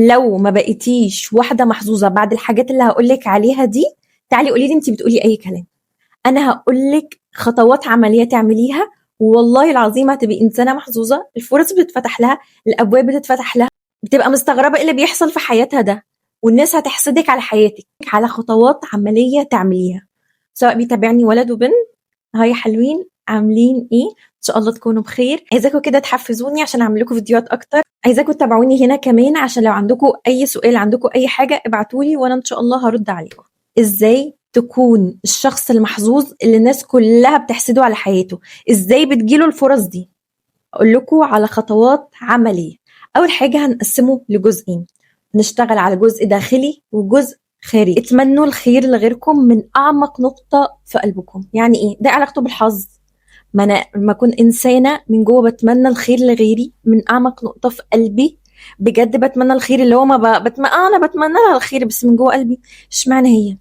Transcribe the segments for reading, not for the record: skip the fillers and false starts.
لو ما بقيتيش واحدة محظوظة بعد الحاجات اللي هقولك عليها دي، تعالي قولي لي انتي بتقولي اي كلام. انا هقولك خطوات عملية تعمليها، والله العظيم هتبقي انسانة محظوظة. الفرص بتتفتح لها، الابواب بتتفتح لها، بتبقى مستغربة ايه اللي بيحصل في حياتها ده، والناس هتحسدك على حياتك، على خطوات عملية تعمليها. سواء بيتابعني ولد وبنت، هاي حلوين، عاملين ايه؟ ان شاء الله تكونوا بخير. عايزاكم كده تحفزوني عشان اعمل لكم فيديوهات اكتر. عايزاكم تتابعوني هنا كمان عشان لو عندكم اي سؤال، عندكم اي حاجة ابعتولي وانا ان شاء الله هرد عليكم. ازاي تكون الشخص المحظوظ اللي الناس كلها بتحسده على حياته؟ ازاي بتجيله الفرص دي؟ اقول لكم على خطوات عملية. اول حاجة هنقسمه لجزئين، نشتغل على جزء داخلي وجزء خارجي. اتمنوا الخير لغيركم من اعمق نقطة في قلبكم. يعني ايه ده؟ علاقته بالحظ. ما انا لما اكون انسانة من جوه بتمنى الخير لغيري من اعمق نقطة في قلبي، بجد بتمنى الخير، اللي هو ما انا بتمنى لها الخير بس من جوه قلبي. اشمعنى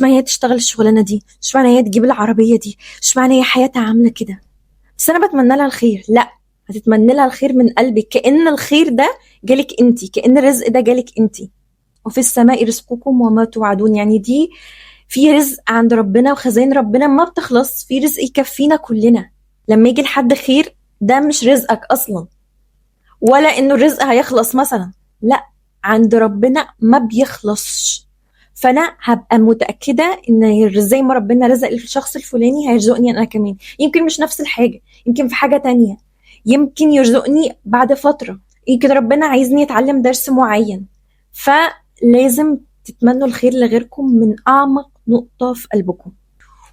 هي تشتغل الشغلانة دي، اشمعنى هي تجيب العربية دي، اشمعنى هي حياتها عاملة كده، بس انا بتمنى لها الخير. لا، هتتمنى لها الخير من قلبك، كأن الخير ده جالك انتي، كأن الرزق ده جالك انتي. وفي السماء رزقكم وما توعدون، يعني دي في رزق عند ربنا وخزائن ربنا ما بتخلص، في رزق يكفينا كلنا. لما يجي لحد خير ده مش رزقك اصلا، ولا انه الرزق هيخلص مثلا، لا، عند ربنا ما بيخلصش. فانا هبقى متاكده ان زي ما ربنا رزق الشخص الفلاني هيرزقني انا كمان. يمكن مش نفس الحاجه، يمكن في حاجه تانية، يمكن يرزقني بعد فتره، يمكن ربنا عايزني اتعلم درس معين. فلازم تتمنوا الخير لغيركم من اعمق نقطه في قلبكم،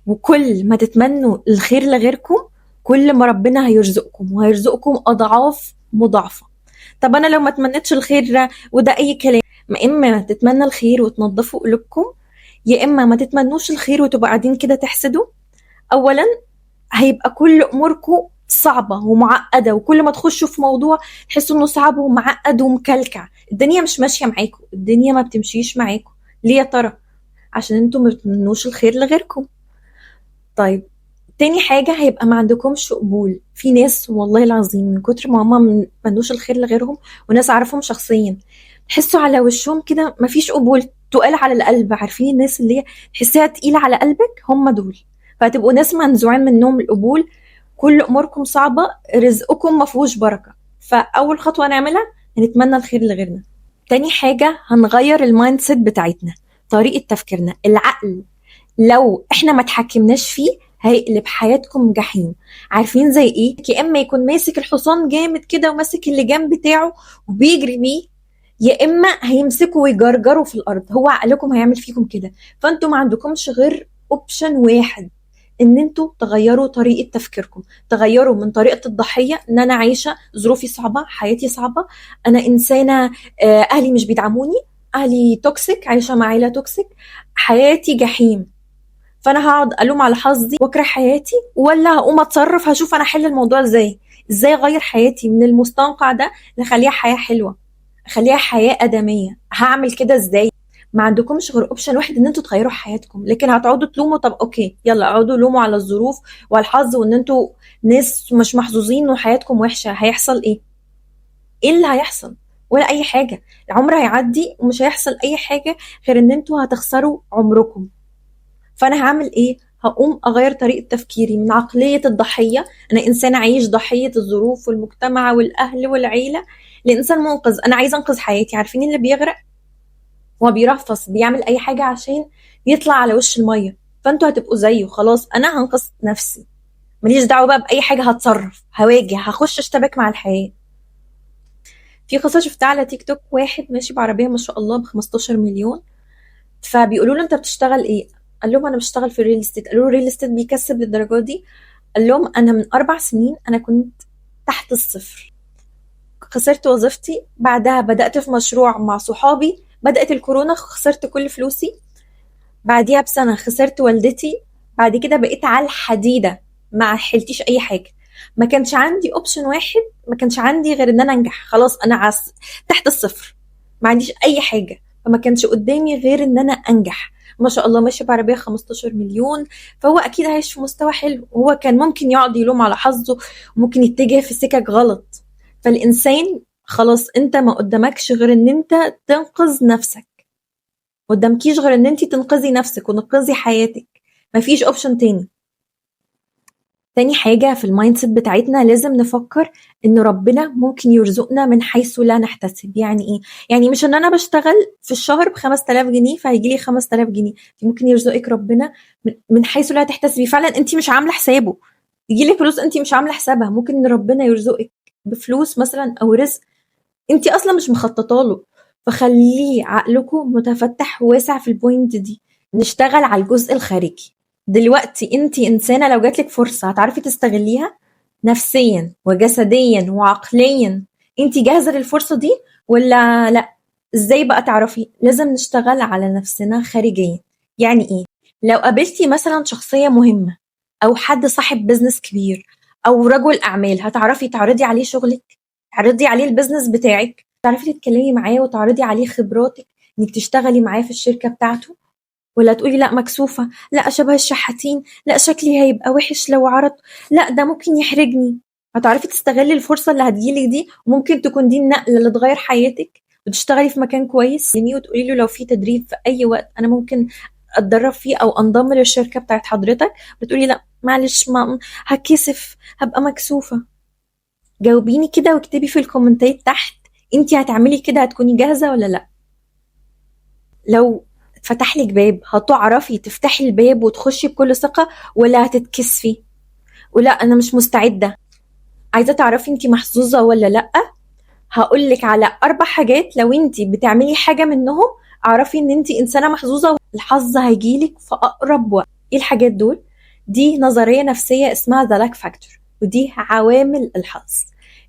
وكل ما تتمنوا الخير لغيركم كل ما ربنا هيرزقكم، وهيرزقكم اضعاف مضاعفه. طب انا لو ما تمنيتش الخير ده وده اي كلام، ما اما تتمنى الخير وتنظفوا قلوبكم، يا اما ما تتمنوش الخير وتبقوا قاعدين كده تحسدوا. اولا هيبقى كل اموركم صعبه ومعقده، وكل ما تخشوا في موضوع تحسوا انه صعب ومعقد ومكلكع، الدنيا مش ماشيه معاكم، الدنيا ما بتمشيش معاكم. ليه يا ترى؟ عشان انتم ما بتتمنوش الخير لغيركم. طيب، تاني حاجة هيبقى ما عندكمش قبول. في ناس والله العظيم من كتر ما هما منوش الخير لغيرهم، وناس عارفهم شخصيا، تحسوا على وشهم كده مفيش قبول، تقال على القلب. عارفين الناس اللي هي تحسيها تقيلة على قلبك؟ هم دول. فهتبقوا ناس منزوعين منهم القبول، كل اموركم صعبة، رزقكم مفهوش بركة. فاول خطوة نعملها نتمنى الخير لغيرنا. تاني حاجة هنغير المايند سيت بتاعتنا، طريقة تفكيرنا. العقل لو احنا ما تحكمناش فيه هيقلب حياتكم جحيم. عارفين زي ايه؟ يا اما يكون ماسك الحصان جامد كده وماسك اللجام بتاعه وبيجري بيه، يا اما هيمسكه ويجرجره في الارض. هو عقلكم هيعمل فيكم كده. فانتوا ما عندكمش غير اوبشن واحد، ان انتوا تغيروا طريقه تفكيركم، تغيروا من طريقه الضحيه، ان انا عايشه ظروفي صعبه، حياتي صعبه، انا انسانه، اهلي مش بيدعموني، اهلي توكسيك، عايشه مع عيله توكسيك، حياتي جحيم، فانا هقعد الوم على حظي واكره حياتي، ولا هقوم اتصرف، هشوف انا احل الموضوع ازاي اغير حياتي من المستنقع ده نخليها حياه حلوه، اخليها حياه ادميه. هعمل كده ازاي؟ ما عندكمش غير اوبشن واحد، ان انتوا تغيروا حياتكم. لكن هتقعدوا تلوموا، طب اوكي يلا اقعدوا لوموا على الظروف والحظ وان انتوا ناس مش محظوظين وحياتكم وحشه. هيحصل ايه؟ ايه اللي هيحصل؟ ولا اي حاجه. العمر هيعدي ومش هيحصل اي حاجه غير ان انتوا هتخسروا عمركم. فانا هعمل ايه؟ هقوم اغير طريقه تفكيري من عقليه الضحيه، انا انسان عايش ضحيه الظروف والمجتمع والاهل والعيله، لانسان منقذ، انا عايزه انقذ حياتي. عارفين اللي بيغرق هو بيرفص، بيعمل اي حاجه عشان يطلع على وش الميه. فانتوا هتبقوا زيه، خلاص انا هنقذ نفسي، ماليش دعوه بقى باي حاجه، هتصرف، هواجه، هخش اشتبك مع الحياه. في قصه شفتها على تيك توك، واحد ماشي بعربيه ما شاء الله ب 15 مليون، فبيقولوا له انت بتشتغل ايه؟ قال لهم انا بشتغل في الريل استيت. قالوا له الريل استيت بيكسب للدرجه دي؟ قال لهم انا من 4 سنين انا كنت تحت الصفر، خسرت وظيفتي، بعدها بدأت في مشروع مع صحابي، بدأت الكورونا خسرت كل فلوسي، بعديها بسنة خسرت والدتي، بعد كده بقيت على الحديدة، ما حلتيش اي حاجة. ما كانش عندي اوبشن واحد، ما كانش عندي غير ان انا انجح. خلاص انا تحت الصفر، ما عنديش اي حاجة، فما كانش قدامي غير ان انا انجح. ما شاء الله ماشي بعربية 15 مليون، فهو اكيد عايش في مستوى حلو. هو كان ممكن يقعد يلوم على حظه، وممكن يتجه في سكك غلط. فالانسان خلاص انت ما قدامكش غير ان انت تنقذ نفسك، قدامكيش غير ان انت تنقذي نفسك وتنقذي حياتك، مفيش اوبشن تاني. تاني حاجة في المايند سيت بتاعتنا لازم نفكر ان ربنا ممكن يرزقنا من حيث لا نحتسب. يعني ايه؟ يعني مش ان انا بشتغل في الشهر ب5000 جنيه فهيجي لي 5000 جنيه، ممكن يرزقك ربنا من حيث لا تحتسبي، فعلا انت مش عاملة حسابه يجي لك فلوس انت مش عاملة حسابها. ممكن ان ربنا يرزقك بفلوس مثلا او رزق انت اصلا مش مخططه له. فخليه عقلكم متفتح واسع في البوينت دي. نشتغل على الجزء الخارجي. دلوقتي انت انسانه لو جاتلك فرصه هتعرفي تستغليها نفسيا وجسديا وعقليا؟ انت جاهزه للفرصه دي ولا لا؟ ازاي بقى تعرفي؟ لازم نشتغل على نفسنا خارجيا. يعني ايه؟ لو قابلتي مثلا شخصيه مهمه او حد صاحب بزنس كبير او رجل اعمال، هتعرفي تعرضي عليه شغلك، تعرضي عليه البيزنس بتاعك، تعرفي تتكلمي معاه وتعرضي عليه خبراتك انك تشتغلي معاه في الشركه بتاعته؟ ولا تقولي لا مكسوفه، لا شبه الشحاتين، لا شكلي هيبقى وحش لو عرض، لا ده ممكن يحرجني؟ هتعرفي تستغلي الفرصه اللي هتجيلك دي، وممكن تكون دي النقله اللي تغير حياتك وتشتغلي في مكان كويس. وتقولي له لو في تدريب في اي وقت انا ممكن اتدرب فيه او انضم للشركه بتاعت حضرتك، بتقولي لا معلش ما هكسف، هبقى مكسوفه. جاوبيني كده واكتبي في الكومنتات تحت، انتي هتعملي كده؟ هتكوني جاهزة ولا لا؟ لو فتح لك باب هتعرفي تفتحي الباب وتخشي بكل ثقة ولا هتتكسفي ولا انا مش مستعدة؟ عايزة تعرفي انتي محظوظة ولا لا؟ هقولك على 4 حاجات لو انتي بتعملي حاجة منهم اعرفي ان انتي انسانة محظوظة والحظ هيجيلك في اقرب وقت. ايه الحاجات دول؟ دي نظرية نفسية اسمها ذا لاك فاكتور، ودي عوامل الحظ.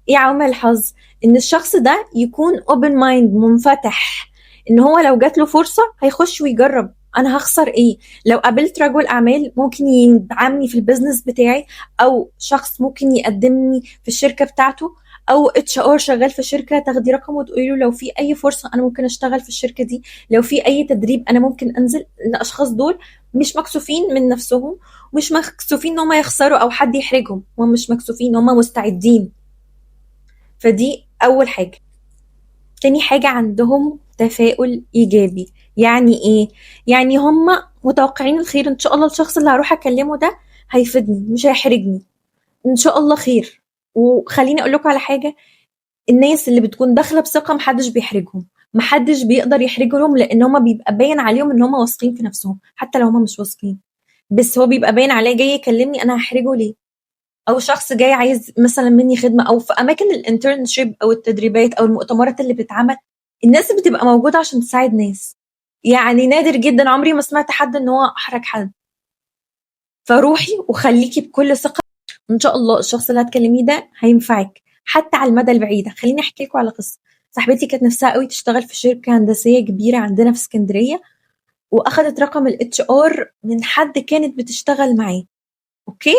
ايه عوامل الحظ؟ ان الشخص ده يكون اوبن مايند، منفتح، ان هو لو جات له فرصة هيخش ويجرب. انا هخسر ايه؟ لو قابلت رجل اعمال ممكن يدعمني في البيزنس بتاعي، او شخص ممكن يقدمني في الشركة بتاعته، او اتش ار شغال في شركه تاخدي رقمه وتقولي له لو في اي فرصه انا ممكن اشتغل في الشركه دي، لو في اي تدريب انا ممكن انزل. الاشخاص دول مش مكسوفين من نفسهم، مش مكسوفين ان هم يخسروا او حد يحرجهم، هم مش مكسوفين، هم مستعدين. فدي اول حاجه. تاني حاجه عندهم تفاؤل ايجابي. يعني ايه؟ يعني هم متوقعين الخير، ان شاء الله الشخص اللي هروح اكلمه ده هيفيدني مش هيحرجني، ان شاء الله خير. وخليني اقول لكم على حاجه، الناس اللي بتكون داخله بثقه محدش بيحرجهم، محدش بيقدر يحرجهم، لان هما بيبقى باين عليهم ان هما واثقين في نفسهم حتى لو هما مش واثقين، بس هو بيبقى باين عليه جاي يكلمني انا هحرجه ليه؟ او شخص جاي عايز مثلا مني خدمه، او في اماكن الانترنشيب او التدريبات او المؤتمرات اللي بتتعمل، الناس بتبقى موجوده عشان تساعد ناس. يعني نادر جدا، عمري ما سمعت حد ان هو احرج حد. فروحي وخليكي بكل ثقه، ان شاء الله الشخص اللي هتكلميه ده هينفعك حتى على المدى البعيد. خليني احكي لكم على قصه. صاحبتي كانت نفسها قوي تشتغل في شركه هندسيه كبيره عندنا في اسكندريه، واخدت رقم الاتش ار من حد كانت بتشتغل معاه. اوكي،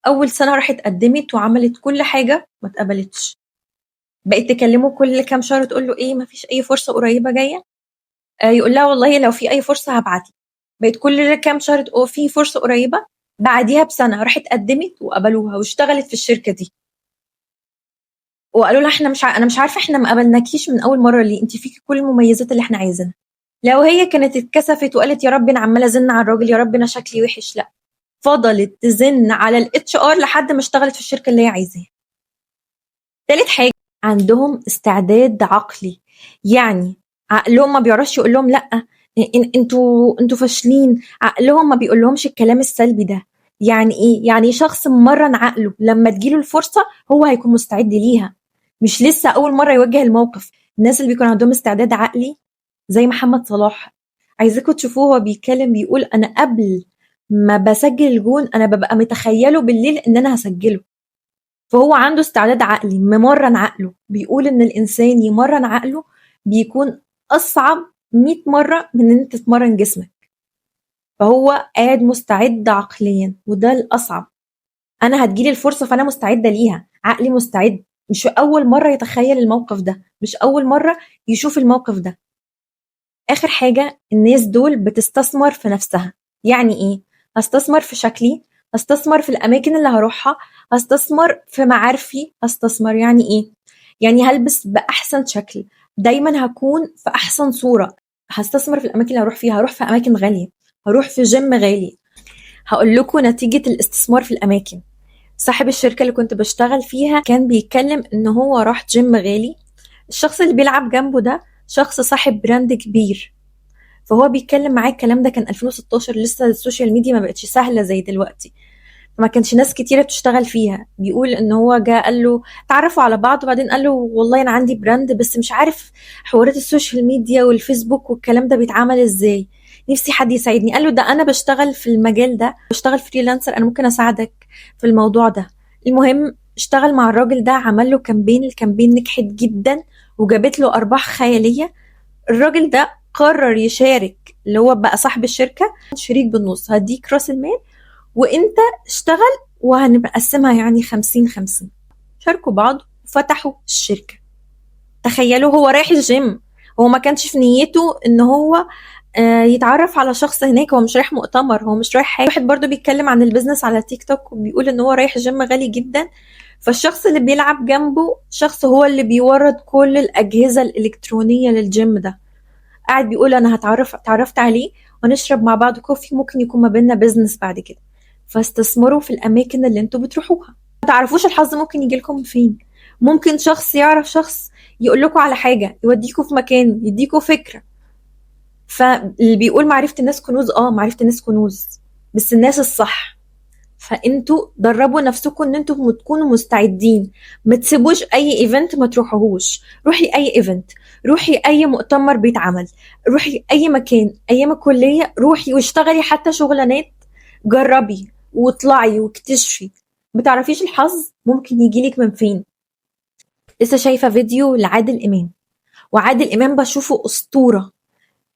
اول سنه راحت قدمت وعملت كل حاجه، ما اتقبلتش. بقت تكلمه كل كام شهر تقول له ايه مفيش اي فرصه قريبه جايه؟ يقول لها والله لو في اي فرصه هبعتلك. بقت كل كام شهر تقول في فرصه قريبه. بعديها بسنه راحت قدمت وقبلوها واشتغلت في الشركه دي، وقالوا لها احنا انا مش عارفه احنا ما قبلناكيش من اول مره ليه، انت فيكي كل المميزات اللي احنا عايزينها. لو هي كانت اتكسفت وقالت يا رب انا عماله ازن على الراجل، يا رب انا شكلي وحش، لا، فضلت تزن على الاتش ار لحد ما اشتغلت في الشركه اللي هي عايزاها. تالت حاجه، عندهم استعداد عقلي. يعني عقلهم ما بيعرفش يقول لهم لا، انتوا فاشلين. عقلهم ما بيقول لهمش الكلام السلبي ده. يعني ايه؟ يعني شخص مرن عقله لما تجيله الفرصه هو هيكون مستعد ليها، مش لسه اول مره يواجه الموقف. الناس اللي بيكون عندهم استعداد عقلي زي محمد صلاح، عايزاكم تشوفوه هو بيتكلم، بيقول انا قبل ما بسجل الجون انا ببقى متخيله بالليل ان انا هسجله. فهو عنده استعداد عقلي، ممرن عقله. بيقول ان الانسان يمرن عقله بيكون اصعب 100 مرة من ان انت تمرن جسمك. فهو قاعد مستعد عقليا، وده الاصعب. انا هتجيلي الفرصة فانا مستعدة ليها، عقلي مستعد، مش اول مرة يتخيل الموقف ده، مش اول مرة يشوف الموقف ده. اخر حاجة، الناس دول بتستثمر في نفسها. يعني ايه؟ هستثمر في شكلي، هستثمر في الاماكن اللي هروحها، هستثمر في معارفي. هستثمر يعني ايه؟ يعني هلبس باحسن شكل، دايما هكون في احسن صوره، هستثمر في الاماكن اللي هروح فيها، هروح في اماكن غاليه، هروح في جيم غالي. هقول لكم نتيجه الاستثمار في الاماكن. صاحب الشركه اللي كنت بشتغل فيها كان بيتكلم ان هو راح جيم غالي. الشخص اللي بيلعب جنبه ده شخص صاحب براند كبير، فهو بيتكلم معاه. الكلام ده كان 2016، لسه السوشيال ميديا ما بقتش سهله زي دلوقتي، فما كانش ناس كتيره بتشتغل فيها. بيقول ان هو جاء قال له تعرفوا على بعض، وبعدين قال له والله انا عندي براند بس مش عارف حوارات السوشيال ميديا والفيسبوك والكلام ده بيتعمل ازاي، نفسي حد يساعدني. قال له ده انا بشتغل في المجال ده، بشتغل فريلانسر، انا ممكن اساعدك في الموضوع ده. المهم اشتغل مع الراجل ده، عمل له كامبين، الكامبين نجحت جدا وجابت له ارباح خياليه. الراجل ده قرر يشارك، اللي هو بقى صاحب الشركه، شريك بالنص، هديك راس المال وانت اشتغل وهنبقى نقسمها يعني 50-50. شاركوا بعض وفتحوا الشركة. تخيلوا هو رايح الجيم، هو ما كانش في نيته ان هو يتعرف على شخص هناك، هو مش رايح مؤتمر، هو مش رايح حاجة. واحد برضو بيتكلم عن البيزنس على تيك توك وبيقول ان هو رايح جيم غالي جدا، فالشخص اللي بيلعب جنبه شخص هو اللي بيورد كل الأجهزة الإلكترونية للجيم ده. قاعد بيقول انا اتعرفت عليه ونشرب مع بعض كوفي، ممكن يكون ما بيننا بيزنس بعد كده. فاستثمروا في الاماكن اللي انتوا بتروحوها، ما تعرفوش الحظ ممكن يجي لكم فين. ممكن شخص يعرف شخص يقول لكم على حاجه، يوديكوا في مكان، يديكوا فكره. فاللي بيقول معرفه الناس كنوز، معرفه الناس كنوز، بس الناس الصح. فانتوا دربوا نفسكم ان انتوا تكونوا مستعدين، ما تسيبوش اي ايفنت ما تروحوهوش. روحي اي ايفنت، روحي اي مؤتمر بيتعمل، روحي اي مكان، ايام الكليه روحي واشتغلي حتى شغلانات، جربي واطلعي واكتشفي. ما تعرفيش الحظ ممكن يجيلك من فين. لسه شايفه فيديو لعادل امام، وعادل امام بشوفه اسطوره،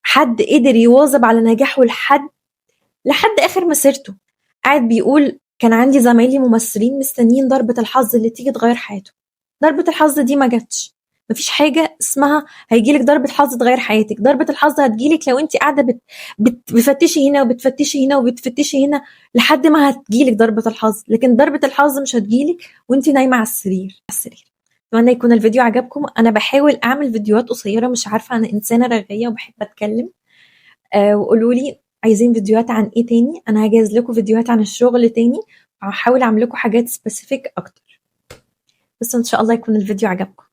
حد قدر يواظب على نجاحه لحد اخر مسيرته. قاعد بيقول كان عندي زمايلي ممثلين مستنيين ضربة الحظ اللي تيجي تغير حياته، ضربة الحظ دي ما جاتش. مفيش حاجة اسمها هيجيلك ضربة حظ تغير حياتك. ضربة الحظ هتجيلك لو انت قاعدة بتفتشي هنا وبتفتشي هنا وبتفتشي هنا لحد ما هتجيلك ضربة الحظ، لكن ضربة الحظ مش هتجيلك وانت نايمة على السرير. اتمنى يكون الفيديو عجبكم. انا بحاول اعمل فيديوهات قصيرة، مش عارفة، انا انسانة رغاية وبحب اتكلم. وقولوا لي عايزين فيديوهات عن ايه تاني، انا هجهز لكم فيديوهات عن الشغل تاني، هحاول اعمل لكم حاجات سبيسيفيك اكتر. بس ان شاء الله يكون الفيديو عجبكم.